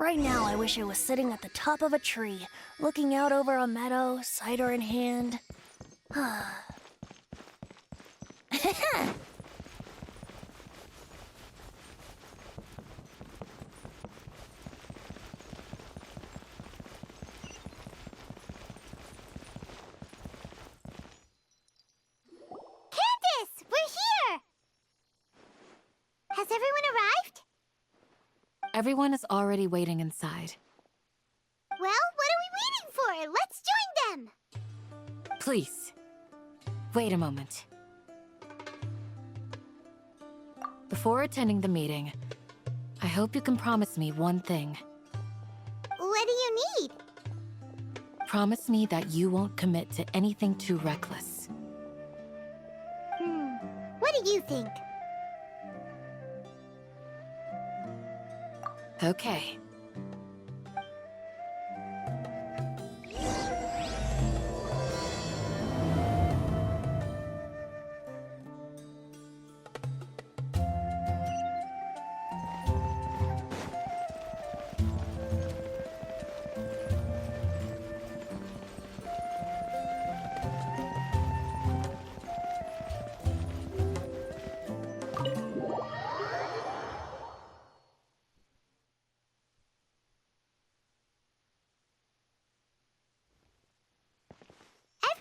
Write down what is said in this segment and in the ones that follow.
Right now, I wish I was sitting at the top of a tree, looking out over a meadow, cider in hand. We're here! Has everyone arrived? Everyone is already waiting inside. Well, what are we waiting for? Let's join them! Please, wait a moment. Before attending the meeting, I hope you can promise me one thing. What do you need? Promise me that you won't commit to anything too reckless. What do you think? Okay.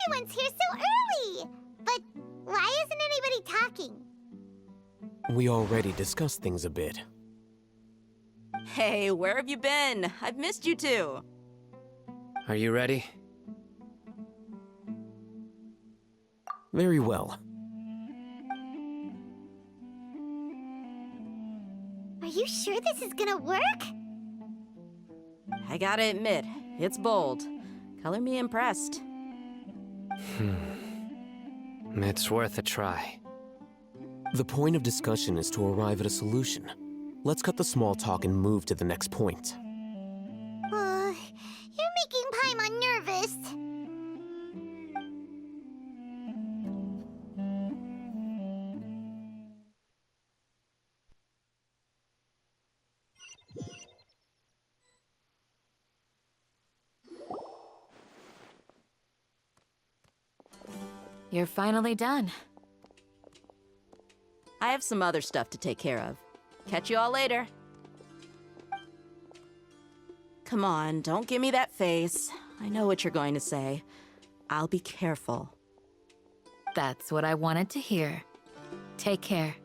Everyone's here so early! But why isn't anybody talking? We already discussed things a bit. Hey, where have you been? I've missed you too. Are you ready? Very well. Are you sure this is gonna work? I gotta admit, it's bold. Color me impressed. It's worth a try. The point of discussion is to arrive at a solution. Let's cut the small talk and move to the next point. You're making Paimon nervous. You're finally done. I have some other stuff to take care of. Catch you all later. Come on, don't give me that face. I know what you're going to say. I'll be careful. That's what I wanted to hear. Take care.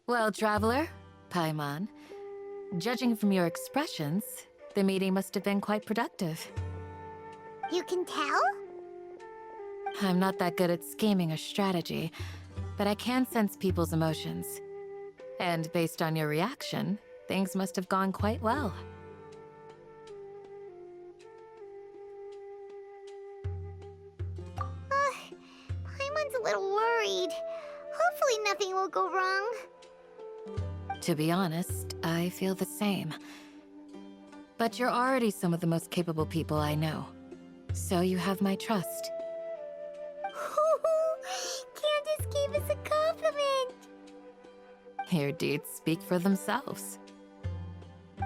Well, traveler, Paimon, judging from your expressions, the meeting must have been quite productive. You can tell? I'm not that good at scheming or strategy, but I can sense people's emotions. And based on your reaction, things must have gone quite well. Paimon's a little worried. Hopefully nothing will go wrong. To be honest, I feel the same. But you're already some of the most capable people I know. So you have my trust. Candace gave us a compliment! Your deeds speak for themselves.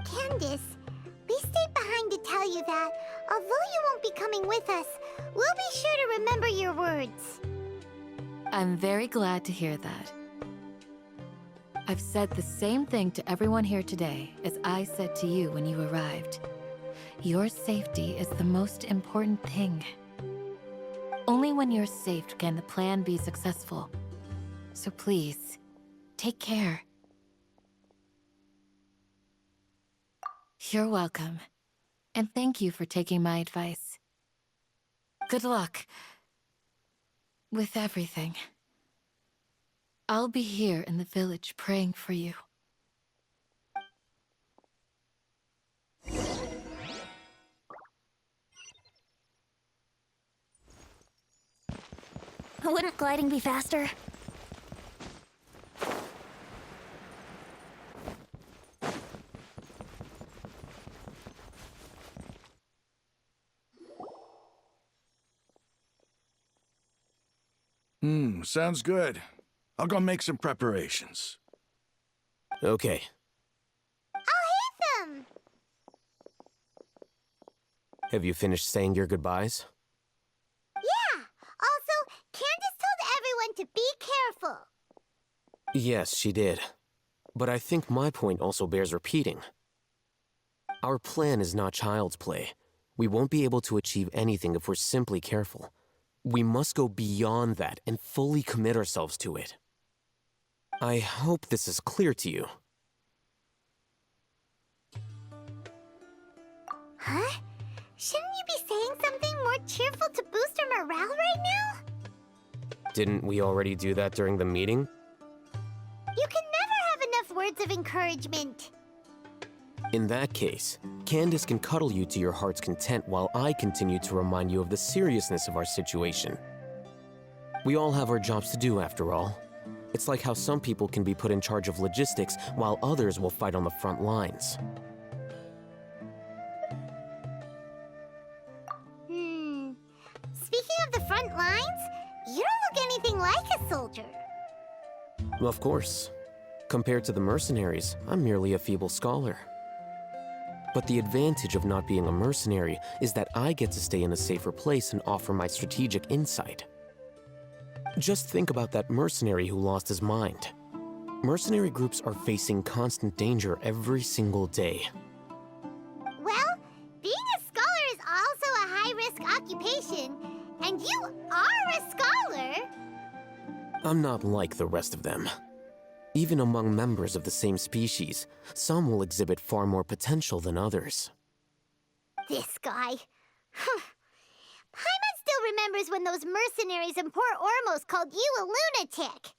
Candace, we stayed behind to tell you that, although you won't be coming with us, we'll be sure to remember your words. I'm very glad to hear that. I've said the same thing to everyone here today as I said to you when you arrived. Your safety is the most important thing. Only when you're safe can the plan be successful. So please, take care. You're welcome. And thank you for taking my advice. Good luck with everything. I'll be here in the village praying for you. Wouldn't gliding be faster? Sounds good. I'll go make some preparations. Okay. Alhaitham! Have you finished saying your goodbyes? Yeah! Also, Candace told everyone to be careful. Yes, she did. But I think my point also bears repeating. Our plan is not child's play. We won't be able to achieve anything if we're simply careful. We must go beyond that and fully commit ourselves to it. I hope this is clear to you. Huh? Shouldn't you be saying something more cheerful to boost our morale right now? Didn't we already do that during the meeting? You can never have enough words of encouragement. In that case, Candace can cuddle you to your heart's content while I continue to remind you of the seriousness of our situation. We all have our jobs to do, after all. It's like how some people can be put in charge of logistics while others will fight on the front lines. Speaking of the front lines, you don't look anything like a soldier. Of course. Compared to the mercenaries, I'm merely a feeble scholar. But the advantage of not being a mercenary is that I get to stay in a safer place and offer my strategic insight. Just think about that mercenary who lost his mind. Mercenary groups are facing constant danger every single day. Well, being a scholar is also a high-risk occupation, and you are a scholar. I'm not like the rest of them. Even among members of the same species, some will exhibit far more potential than others. This guy. Paimon still remembers when those mercenaries in Port Ormos called you a lunatic.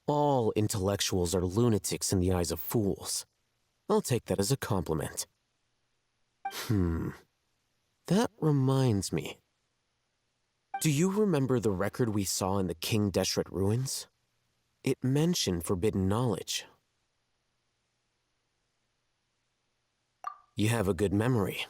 All intellectuals are lunatics in the eyes of fools. I'll take that as a compliment. That reminds me. Do you remember the record we saw in the King Deshret ruins? It mentioned forbidden knowledge. You have a good memory.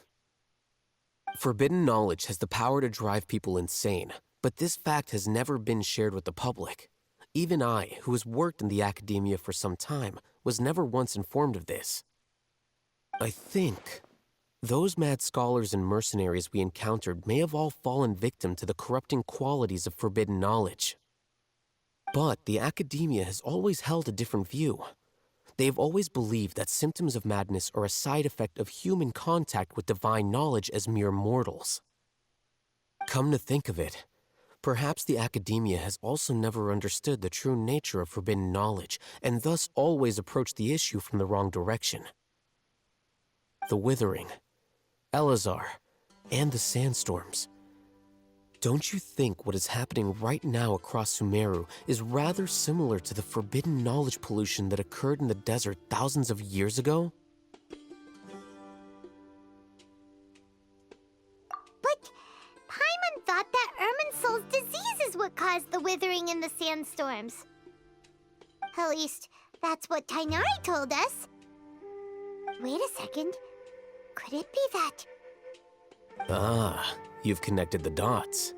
Forbidden knowledge has the power to drive people insane, but this fact has never been shared with the public. Even I, who has worked in the academia for some time, was never once informed of this. I think those mad scholars and mercenaries we encountered may have all fallen victim to the corrupting qualities of forbidden knowledge. But the academia has always held a different view. They have always believed that symptoms of madness are a side effect of human contact with divine knowledge as mere mortals. Come to think of it, perhaps the academia has also never understood the true nature of forbidden knowledge, and thus always approached the issue from the wrong direction. The Withering, Elazar, and the sandstorms. Don't you think what is happening right now across Sumeru is rather similar to the forbidden knowledge pollution that occurred in the desert thousands of years ago? But Paimon thought that Erminsol's disease is what caused the withering in the sandstorms. At least, that's what Tighnari told us. Wait a second. Could it be that... Ah, you've connected the dots.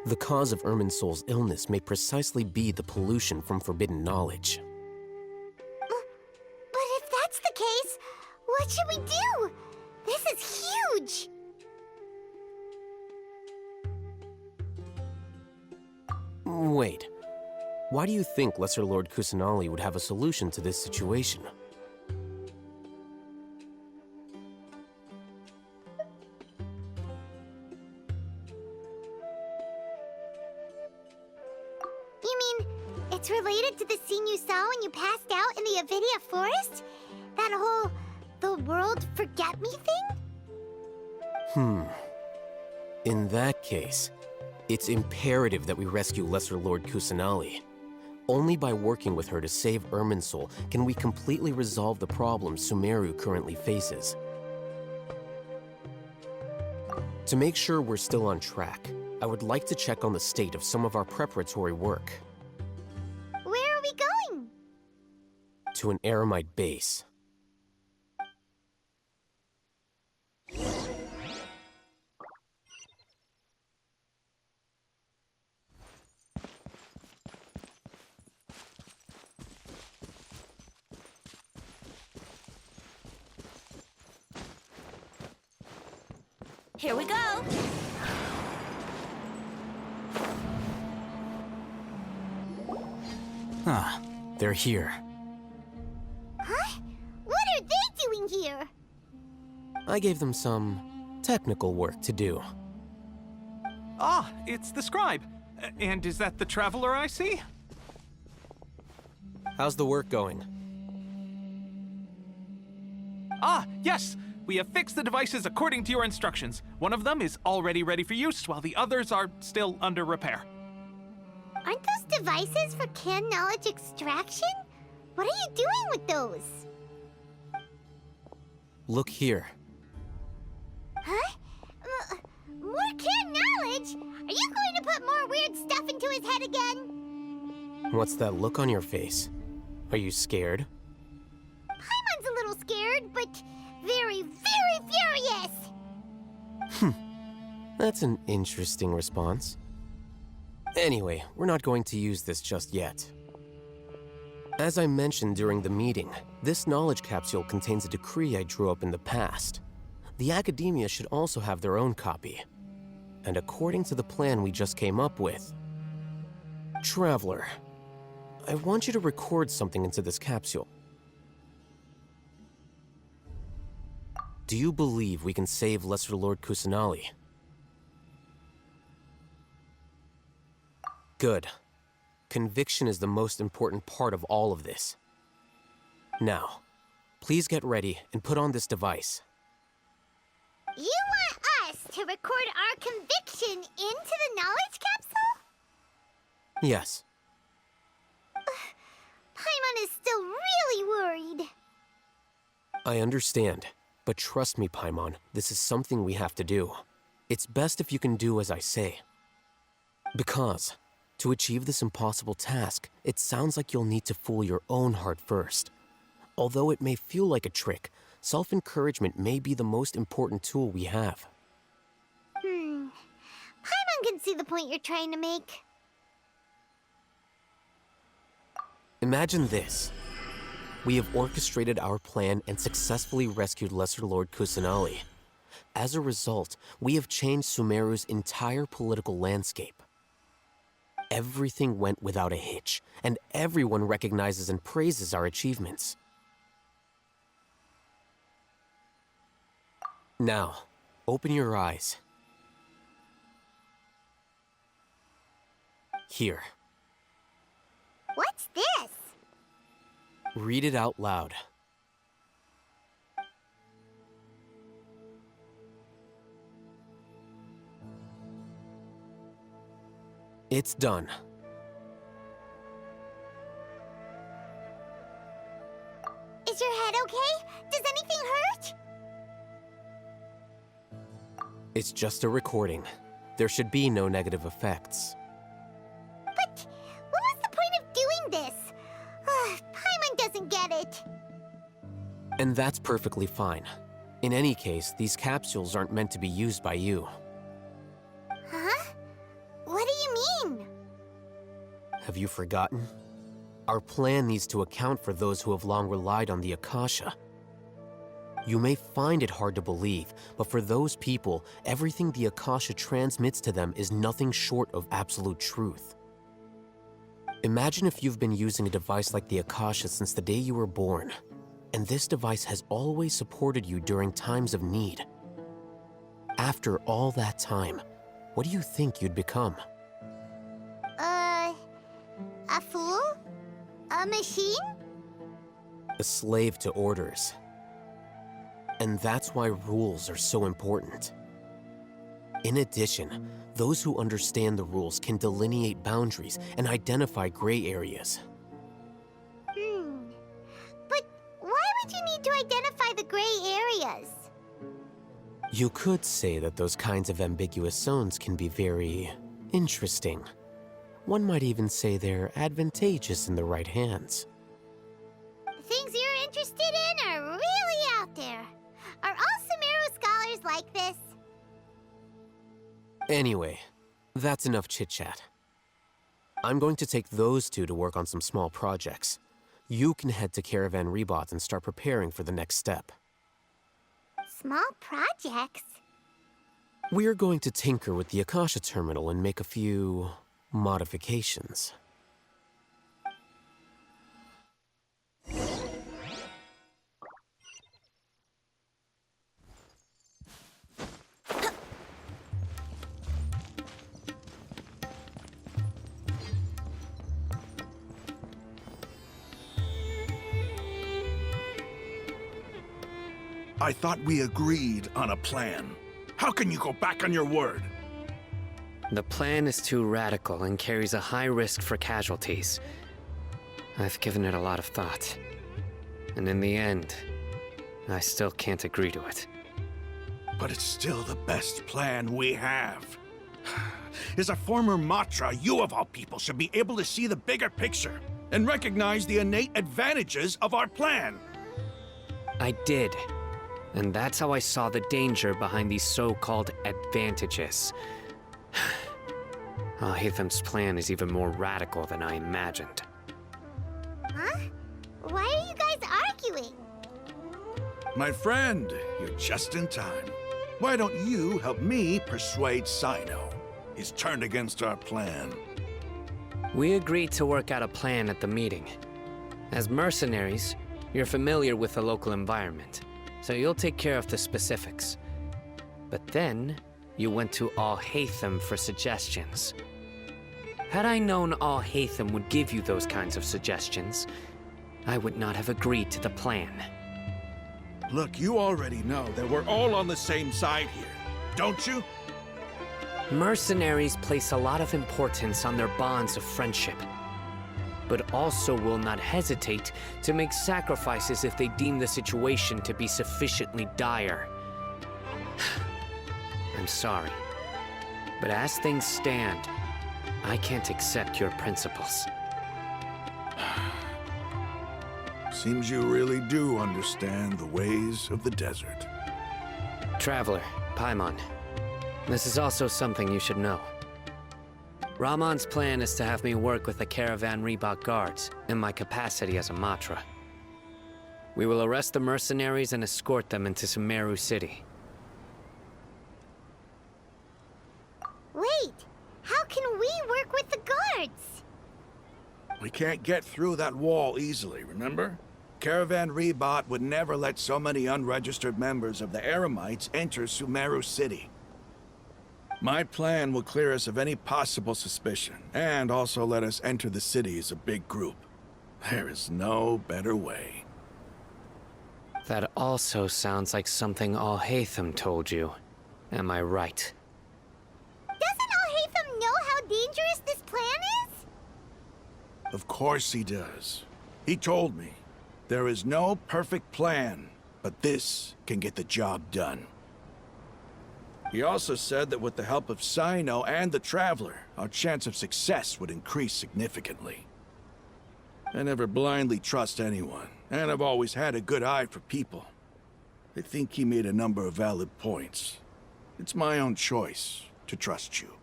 The cause of Erminsol's illness may precisely be the pollution from forbidden knowledge. But if that's the case, what should we do? This is huge! Wait. Why do you think Lesser Lord Kusanali would have a solution to this situation? It's related to the scene you saw when you passed out in the Avidia forest? That whole... the world forget me thing? In that case, it's imperative that we rescue Lesser Lord Kusanali. Only by working with her to save Erminsol can we completely resolve the problems Sumeru currently faces. To make sure we're still on track, I would like to check on the state of some of our preparatory work. Where are we going? To an Eremite base. Here we go! Ah, they're here. Huh? What are they doing here? I gave them some technical work to do. Ah, it's the scribe. And is that the traveler I see? How's the work going? Ah, yes! We have fixed the devices according to your instructions. One of them is already ready for use, while the others are still under repair. Aren't those devices for canned knowledge extraction? What are you doing with those? Look here. Huh? More canned knowledge? Are you going to put more weird stuff into his head again? What's that look on your face? Are you scared? Paimon's a little scared, but very, very furious! That's an interesting response. Anyway, we're not going to use this just yet. As I mentioned during the meeting, this knowledge capsule contains a decree I drew up in the past. The academia should also have their own copy. And according to the plan we just came up with... Traveler, I want you to record something into this capsule. Do you believe we can save Lesser Lord Kusanali? Good. Conviction is the most important part of all of this. Now, please get ready and put on this device. You want us to record our conviction into the knowledge capsule? Yes. Paimon is still really worried. I understand, but trust me, Paimon, this is something we have to do. It's best if you can do as I say. Because, to achieve this impossible task, it sounds like you'll need to fool your own heart first. Although it may feel like a trick, self-encouragement may be the most important tool we have. Paimon can see the point you're trying to make. Imagine this. We have orchestrated our plan and successfully rescued Lesser Lord Kusanali. As a result, we have changed Sumeru's entire political landscape. Everything went without a hitch, and everyone recognizes and praises our achievements. Now, open your eyes. Here. What's this? Read it out loud. It's done. Is your head okay? Does anything hurt? It's just a recording. There should be no negative effects. But what was the point of doing this? Paimon doesn't get it. And that's perfectly fine. In any case, these capsules aren't meant to be used by you. Huh? What do you mean? Have you forgotten? Our plan needs to account for those who have long relied on the Akasha. You may find it hard to believe, but for those people, everything the Akasha transmits to them is nothing short of absolute truth. Imagine if you've been using a device like the Akasha since the day you were born, and this device has always supported you during times of need. After all that time, what do you think you'd become? A fool? A machine? A slave to orders. And that's why rules are so important. In addition, those who understand the rules can delineate boundaries and identify gray areas. But why would you need to identify the gray areas? You could say that those kinds of ambiguous zones can be very interesting. One might even say they're advantageous in the right hands. The things you're interested in are really out there. Are all Sumeru scholars like this? Anyway, that's enough chit-chat. I'm going to take those two to work on some small projects. You can head to Caravan Rebot and start preparing for the next step. Small projects? We're going to tinker with the Akasha terminal and make a few modifications. I thought we agreed on a plan. How can you go back on your word? The plan is too radical and carries a high risk for casualties. I've given it a lot of thought. And in the end, I still can't agree to it. But it's still the best plan we have. As a former Matra, you of all people should be able to see the bigger picture and recognize the innate advantages of our plan. I did. And that's how I saw the danger behind these so-called advantages. Alhaitham's plan is even more radical than I imagined. Huh? Why are you guys arguing? My friend, you're just in time. Why don't you help me persuade Cyno? He's turned against our plan. We agreed to work out a plan at the meeting. As mercenaries, you're familiar with the local environment, so you'll take care of the specifics. But then, you went to Alhaitham for suggestions. Had I known Alhaitham would give you those kinds of suggestions, I would not have agreed to the plan. Look, you already know that we're all on the same side here, don't you? Mercenaries place a lot of importance on their bonds of friendship, but also will not hesitate to make sacrifices if they deem the situation to be sufficiently dire. I'm sorry, but as things stand, I can't accept your principles. Seems you really do understand the ways of the desert. Traveler, Paimon, this is also something you should know. Rahman's plan is to have me work with the caravan Reebok guards in my capacity as a Matra. We will arrest the mercenaries and escort them into Sumeru City. Wait, how can we work with the guards? We can't get through that wall easily, remember? Caravan Reebok would never let so many unregistered members of the Eremites enter Sumeru City. My plan will clear us of any possible suspicion, and also let us enter the city as a big group. There is no better way. That also sounds like something Alhaitham told you. Am I right? Doesn't Alhaitham know how dangerous this plan is? Of course he does. He told me. There is no perfect plan, but this can get the job done. He also said that with the help of Cyno and the Traveler, our chance of success would increase significantly. I never blindly trust anyone, and I've always had a good eye for people. I think he made a number of valid points. It's my own choice to trust you.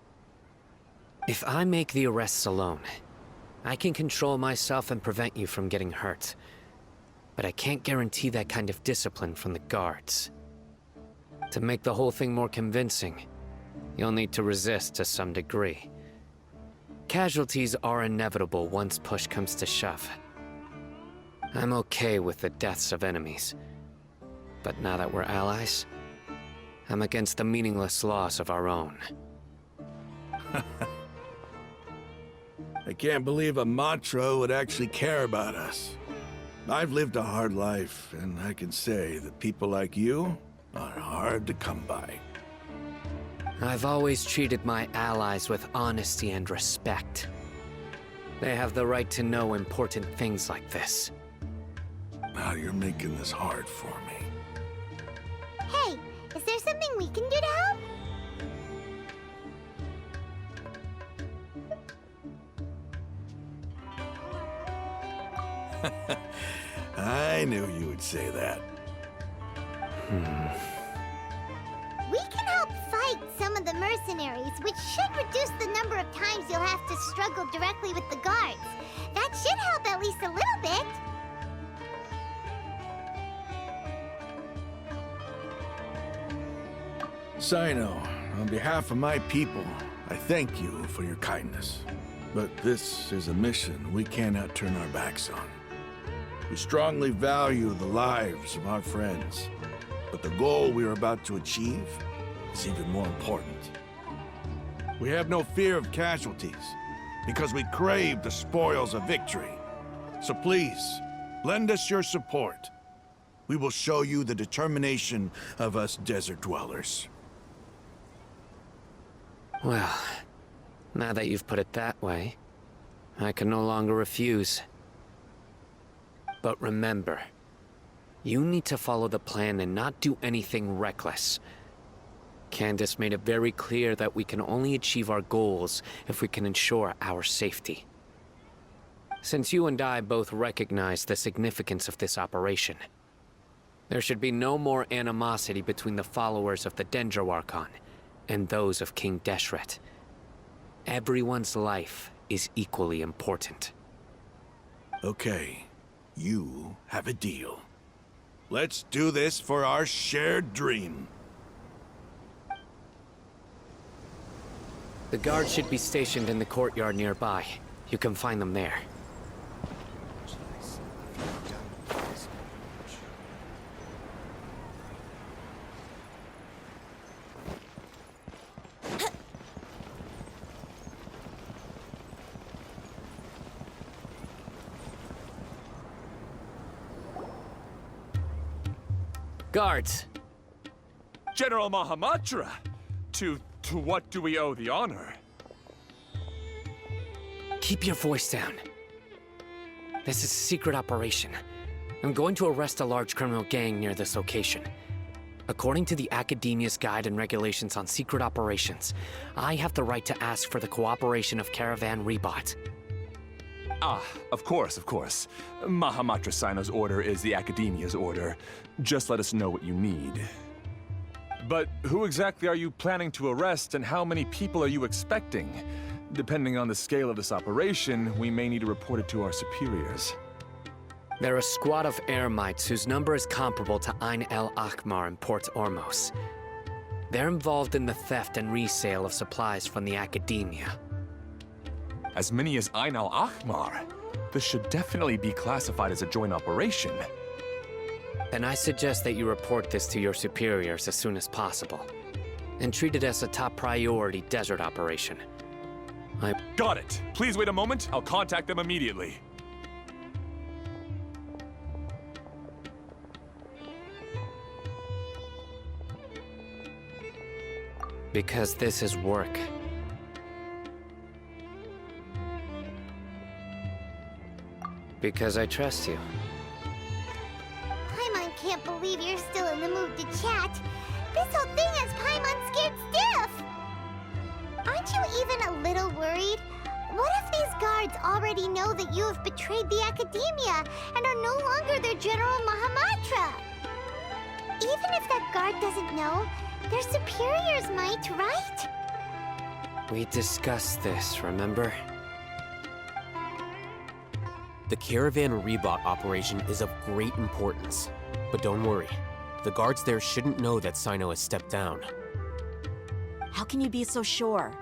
If I make the arrests alone, I can control myself and prevent you from getting hurt. But I can't guarantee that kind of discipline from the guards. To make the whole thing more convincing, you'll need to resist to some degree. Casualties are inevitable once push comes to shove. I'm okay with the deaths of enemies. But now that we're allies, I'm against the meaningless loss of our own. I can't believe a Matra would actually care about us. I've lived a hard life, and I can say that people like you are hard to come by. I've always treated my allies with honesty and respect. They have the right to know important things like this. Now you're making this hard for me. Hey, is there something we can do to help? I knew you would say that. We can help fight some of the mercenaries, which should reduce the number of times you'll have to struggle directly with the guards. That should help at least a little bit. Cyno, On behalf of my people, I thank you for your kindness. But this is a mission we cannot turn our backs on. We strongly value the lives of our friends, but the goal we are about to achieve is even more important. We have no fear of casualties, because we crave the spoils of victory. So please, lend us your support. We will show you the determination of us desert dwellers. Well, now that you've put it that way, I can no longer refuse. But remember, you need to follow the plan and not do anything reckless. Candace made it very clear that we can only achieve our goals if we can ensure our safety. Since you and I both recognize the significance of this operation, there should be no more animosity between the followers of the Dendroarchon and those of King Deshret. Everyone's life is equally important. Okay, you have a deal. Let's do this for our shared dream. The guards should be stationed in the courtyard nearby. You can find them there. Guards! General Mahamatra! To what do we owe the honor? Keep your voice down. This is a secret operation. I'm going to arrest a large criminal gang near this location. According to the Academia's Guide and Regulations on Secret Operations, I have the right to ask for the cooperation of Caravan Rebot. Ah, of course, of course. Mahamatra Cyno's order is the Academia's order. Just let us know what you need. But who exactly are you planning to arrest, and how many people are you expecting? Depending on the scale of this operation, we may need to report it to our superiors. They're a squad of Eremites whose number is comparable to Ain El Akhmar in Port Ormos. They're involved in the theft and resale of supplies from the Academia. As many as Ain Al Akhmar? This should definitely be classified as a joint operation. Then I suggest that you report this to your superiors as soon as possible, and treat it as a top priority desert operation. Got it. Please wait a moment. I'll contact them immediately. Because this is work. Because I trust you. Paimon can't believe you're still in the mood to chat. This whole thing has Paimon scared stiff! Aren't you even a little worried? What if these guards already know that you have betrayed the Academia and are no longer their General Mahamatra? Even if that guard doesn't know, their superiors might, right? We discussed this, remember? The Caravan Rebot operation is of great importance. But don't worry, the guards there shouldn't know that Cyno has stepped down. How can you be so sure?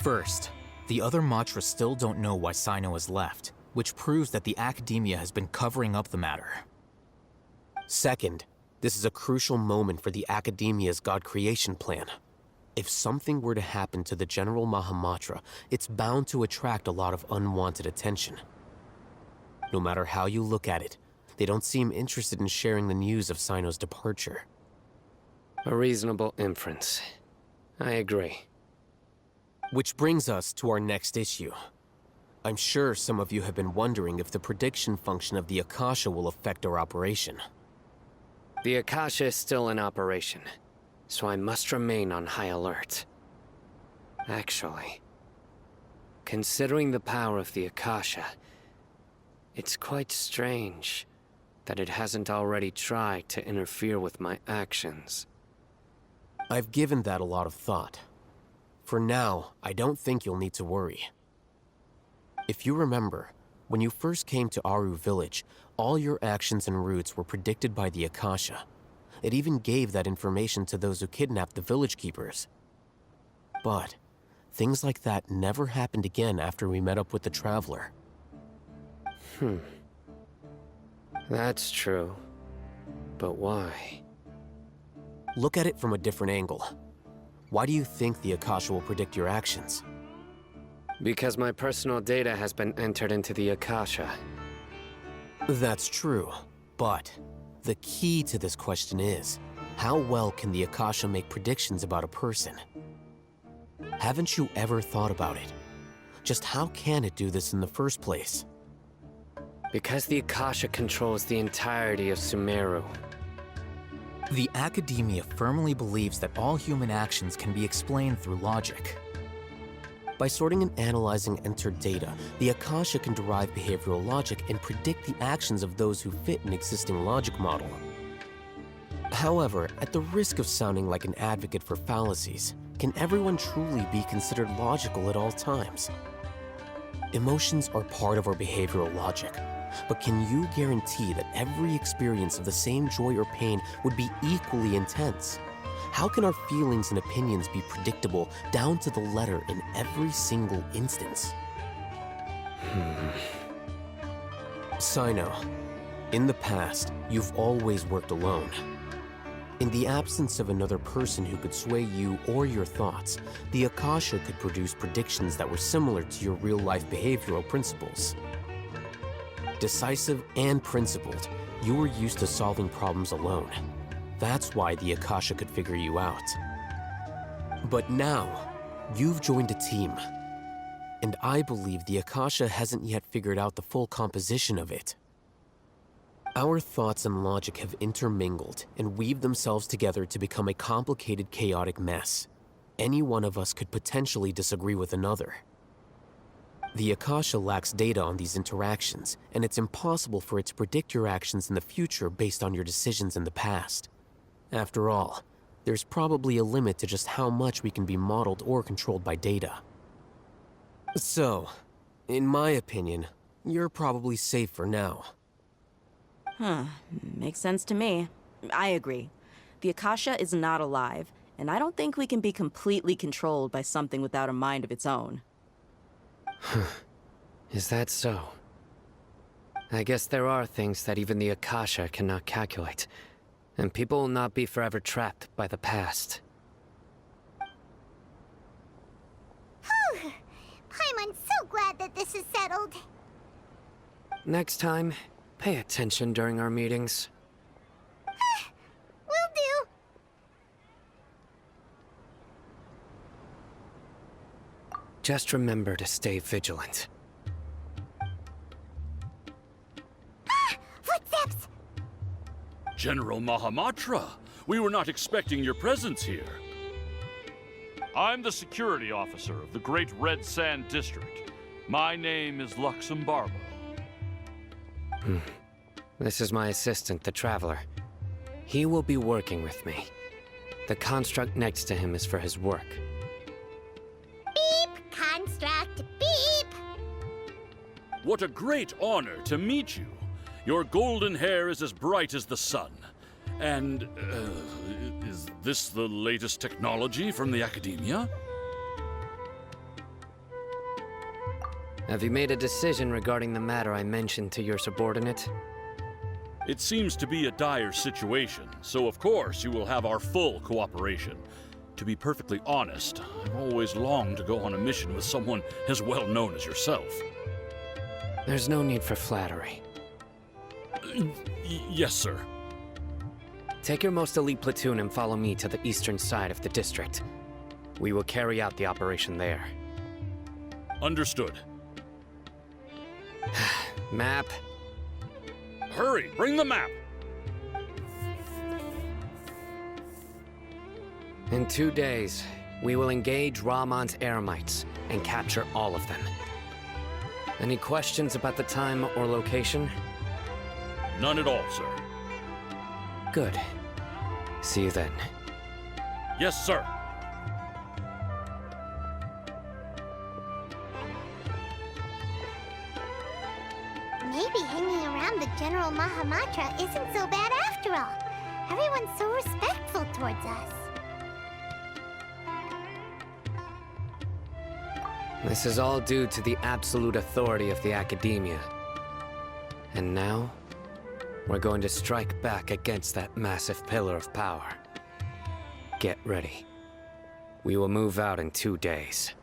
First, the other Matra still don't know why Cyno has left, which proves that the Academia has been covering up the matter. Second, this is a crucial moment for the Academia's God creation plan. If something were to happen to the General Mahamatra, it's bound to attract a lot of unwanted attention. No matter how you look at it, they don't seem interested in sharing the news of Cyno's departure. A reasonable inference. I agree. Which brings us to our next issue. I'm sure some of you have been wondering if the prediction function of the Akasha will affect our operation. The Akasha is still in operation, so I must remain on high alert. Actually, considering the power of the Akasha, it's quite strange that it hasn't already tried to interfere with my actions. I've given that a lot of thought. For now, I don't think you'll need to worry. If you remember, when you first came to Aru Village, all your actions and routes were predicted by the Akasha. It even gave that information to those who kidnapped the village keepers. But things like that never happened again after we met up with the Traveler. That's true. But why? Look at it from a different angle. Why do you think the Akasha will predict your actions? Because my personal data has been entered into the Akasha. That's true, but the key to this question is, how well can the Akasha make predictions about a person? Haven't you ever thought about it? Just how can it do this in the first place? Because the Akasha controls the entirety of Sumeru. The Academia firmly believes that all human actions can be explained through logic. By sorting and analyzing entered data, the Akasha can derive behavioral logic and predict the actions of those who fit an existing logic model. However, at the risk of sounding like an advocate for fallacies, can everyone truly be considered logical at all times? Emotions are part of our behavioral logic, but can you guarantee that every experience of the same joy or pain would be equally intense? How can our feelings and opinions be predictable down to the letter in every single instance? Cyno, in the past, you've always worked alone. In the absence of another person who could sway you or your thoughts, the Akasha could produce predictions that were similar to your real-life behavioral principles. Decisive and principled, you were used to solving problems alone. That's why the Akasha could figure you out. But now, you've joined a team. And I believe the Akasha hasn't yet figured out the full composition of it. Our thoughts and logic have intermingled and weaved themselves together to become a complicated, chaotic mess. Any one of us could potentially disagree with another. The Akasha lacks data on these interactions, and it's impossible for it to predict your actions in the future based on your decisions in the past. After all, there's probably a limit to just how much we can be modeled or controlled by data. So, in my opinion, you're probably safe for now. Makes sense to me. I agree. The Akasha is not alive, and I don't think we can be completely controlled by something without a mind of its own. Is that so? I guess there are things that even the Akasha cannot calculate, and people will not be forever trapped by the past. Whew! Paimon's so glad that this is settled. Next time, pay attention during our meetings. Will do. Just remember to stay vigilant. Footsteps! General Mahamatra, we were not expecting your presence here. I'm the security officer of the Great Red Sand District. My name is Luxembarbo. This is my assistant, the Traveler. He will be working with me. The construct next to him is for his work. Beep! Construct, beep! What a great honor to meet you. Your golden hair is as bright as the sun. And, is this the latest technology from the Academia? Have you made a decision regarding the matter I mentioned to your subordinate? It seems to be a dire situation, so of course you will have our full cooperation. To be perfectly honest, I've always longed to go on a mission with someone as well known as yourself. There's no need for flattery. Yes, sir. Take your most elite platoon and follow me to the eastern side of the district. We will carry out the operation there. Understood. Map. Hurry, bring the map! In 2 days, we will engage Rahman's Eremites and capture all of them. Any questions about the time or location? None at all, sir. Good. See you then. Yes, sir. Maybe hanging around the General Mahamatra isn't so bad after all. Everyone's so respectful towards us. This is all due to the absolute authority of the Academia. And now, we're going to strike back against that massive pillar of power. Get ready. We will move out in 2 days.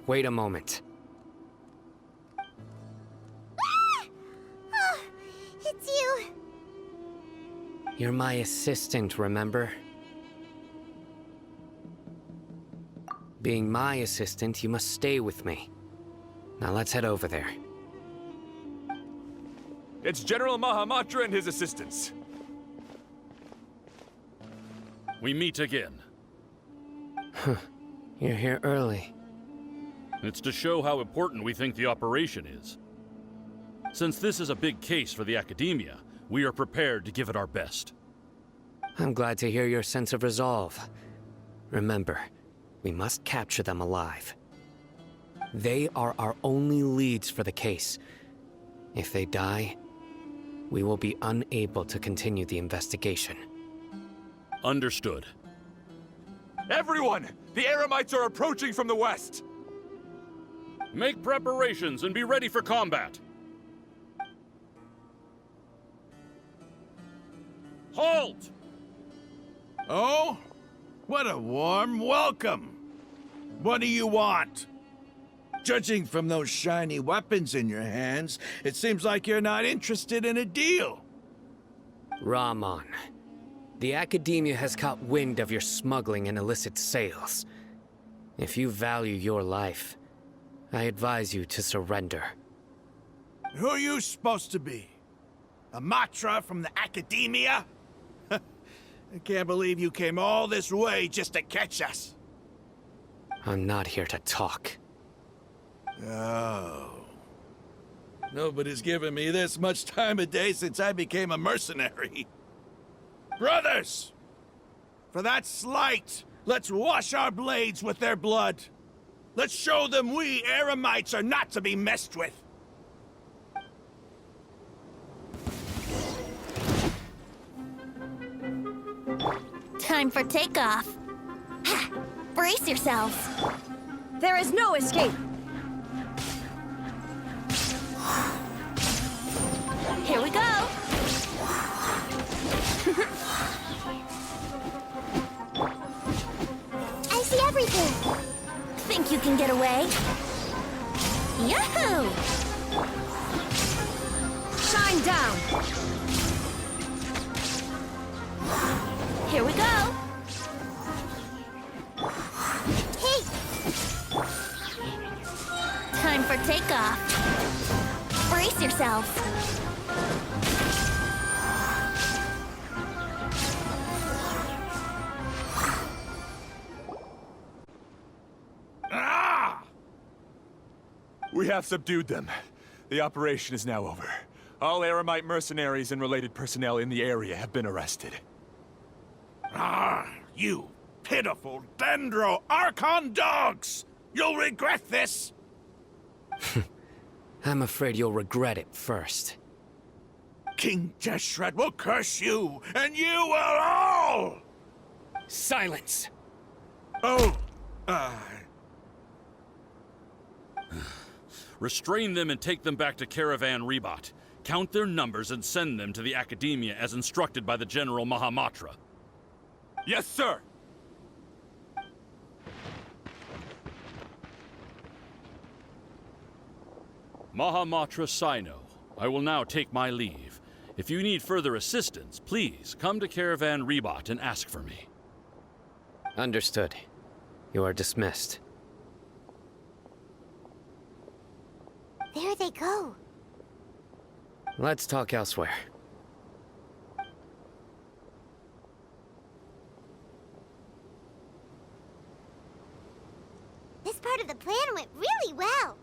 Wait a moment. Oh, it's you. You're my assistant, remember? Being my assistant, you must stay with me. Now let's head over there. It's General Mahamatra and his assistants. We meet again. You're here early. It's to show how important we think the operation is. Since this is a big case for the Academia, we are prepared to give it our best. I'm glad to hear your sense of resolve. Remember, we must capture them alive. They are our only leads for the case. If they die, we will be unable to continue the investigation. Understood. Everyone! The Eremites are approaching from the west! Make preparations and be ready for combat. Halt! Oh? What a warm welcome! What do you want? Judging from those shiny weapons in your hands, it seems like you're not interested in a deal. Rahman, the Academia has caught wind of your smuggling and illicit sales. If you value your life, I advise you to surrender. Who are you supposed to be? A Matra from the Academia? I can't believe you came all this way just to catch us. I'm not here to talk. Oh. Nobody's given me this much time of day since I became a mercenary. Brothers! For that slight, let's wash our blades with their blood. Let's show them we Eremites are not to be messed with. Time for takeoff. Brace yourselves. There is no escape. Here we go. I see everything. Think you can get away? Yahoo! Shine down. Here we go. Hey! Time for takeoff. Brace yourselves. Ah! We have subdued them. The operation is now over. All Eremite mercenaries and related personnel in the area have been arrested. Ah, you pitiful Dendro Archon dogs! You'll regret this! I'm afraid you'll regret it first. King Jeshret will curse you, and you will all! Silence! Oh, Restrain them and take them back to Caravan Rebot. Count their numbers and send them to the Academia as instructed by the General Mahamatra. Yes, sir! Mahamatra Cyno, I will now take my leave. If you need further assistance, please come to Caravan Rebot and ask for me. Understood. You are dismissed. There they go. Let's talk elsewhere. This part of the plan went really well.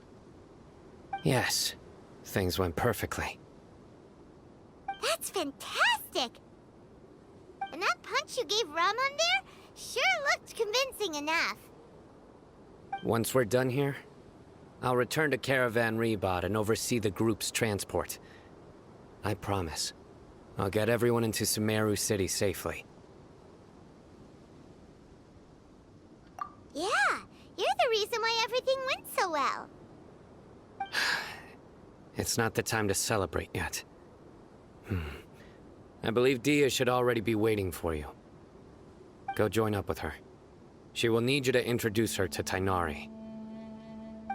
Yes, things went perfectly. That's fantastic! And that punch you gave Rahman there sure looked convincing enough. Once we're done here, I'll return to Caravan Rebot and oversee the group's transport. I promise. I'll get everyone into Sumeru City safely. Yeah, you're the reason why everything went so well. It's not the time to celebrate yet. I believe Dehya should already be waiting for you. Go join up with her. She will need you to introduce her to Tighnari.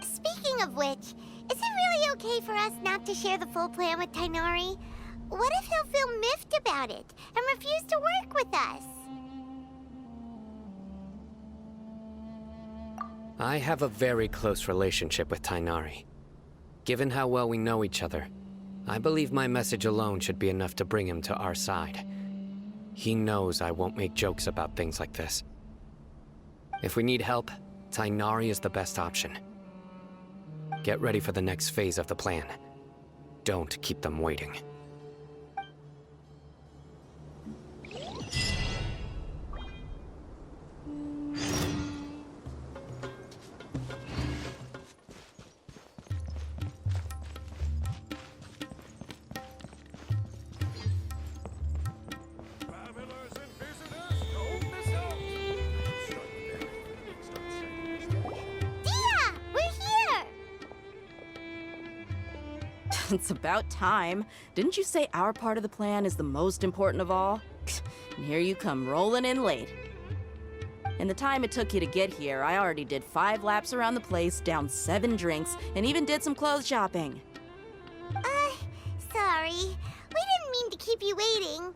Speaking of which, is it really okay for us not to share the full plan with Tighnari? What if he'll feel miffed about it and refuse to work with us? I have a very close relationship with Tighnari. Given how well we know each other, I believe my message alone should be enough to bring him to our side. He knows I won't make jokes about things like this. If we need help, Tighnari is the best option. Get ready for the next phase of the plan. Don't keep them waiting. It's about time. Didn't you say our part of the plan is the most important of all? And here you come rolling in late. In the time it took you to get here, I already did 5 laps around the place, downed 7 drinks, and even did some clothes shopping. Sorry. We didn't mean to keep you waiting.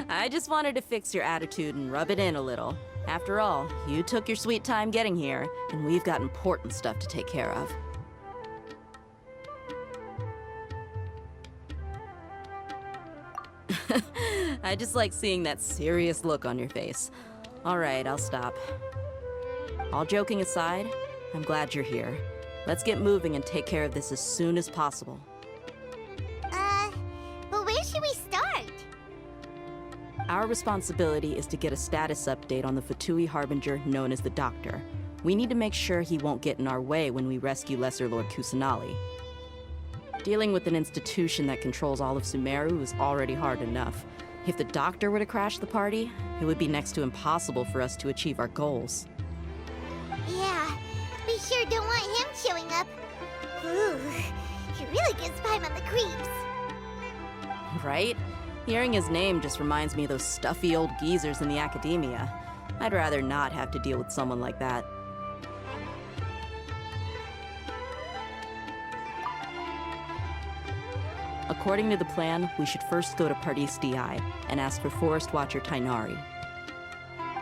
I just wanted to fix your attitude and rub it in a little. After all, you took your sweet time getting here, and we've got important stuff to take care of. I just like seeing that serious look on your face. All right, I'll stop. All joking aside, I'm glad you're here. Let's get moving and take care of this as soon as possible. But where should we start? Our responsibility is to get a status update on the Fatui Harbinger known as the Doctor. We need to make sure he won't get in our way when we rescue Lesser Lord Kusanali. Dealing with an institution that controls all of Sumeru is already hard enough. If the Doctor were to crash the party, it would be next to impossible for us to achieve our goals. Yeah, we sure don't want him showing up. Ooh, he really gives Paimon the creeps. Right? Hearing his name just reminds me of those stuffy old geezers in the academia. I'd rather not have to deal with someone like that. According to the plan, we should first go to Pardis DI and ask for Forest Watcher Tighnari.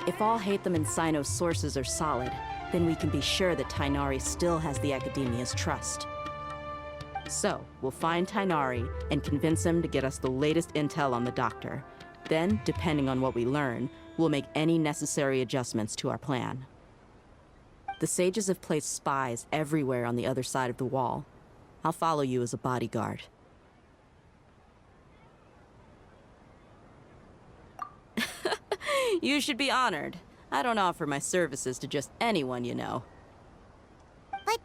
If Alhaitham and Cyno's sources are solid, then we can be sure that Tighnari still has the Academia's trust. So, we'll find Tighnari and convince him to get us the latest intel on the Doctor. Then, depending on what we learn, we'll make any necessary adjustments to our plan. The sages have placed spies everywhere on the other side of the wall. I'll follow you as a bodyguard. You should be honored. I don't offer my services to just anyone you know. But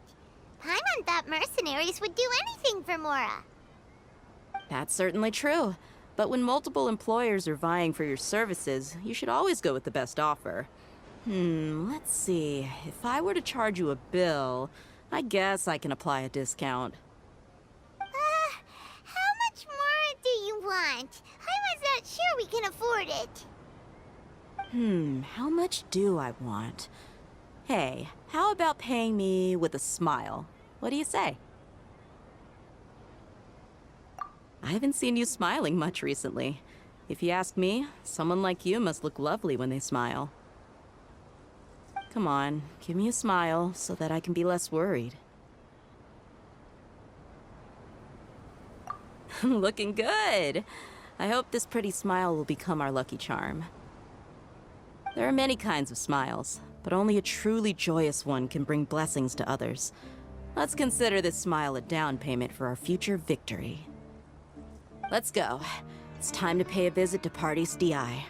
Paimon thought mercenaries would do anything for Mora. That's certainly true. But when multiple employers are vying for your services, you should always go with the best offer. Let's see. If I were to charge you a bill, I guess I can apply a discount. How much more do you want? I was not sure we can afford it. How much do I want? Hey, how about paying me with a smile? What do you say? I haven't seen you smiling much recently. If you ask me, someone like you must look lovely when they smile. Come on, give me a smile so that I can be less worried. Looking good! I hope this pretty smile will become our lucky charm. There are many kinds of smiles, but only a truly joyous one can bring blessings to others. Let's consider this smile a down payment for our future victory. Let's go. It's time to pay a visit to Party's DI.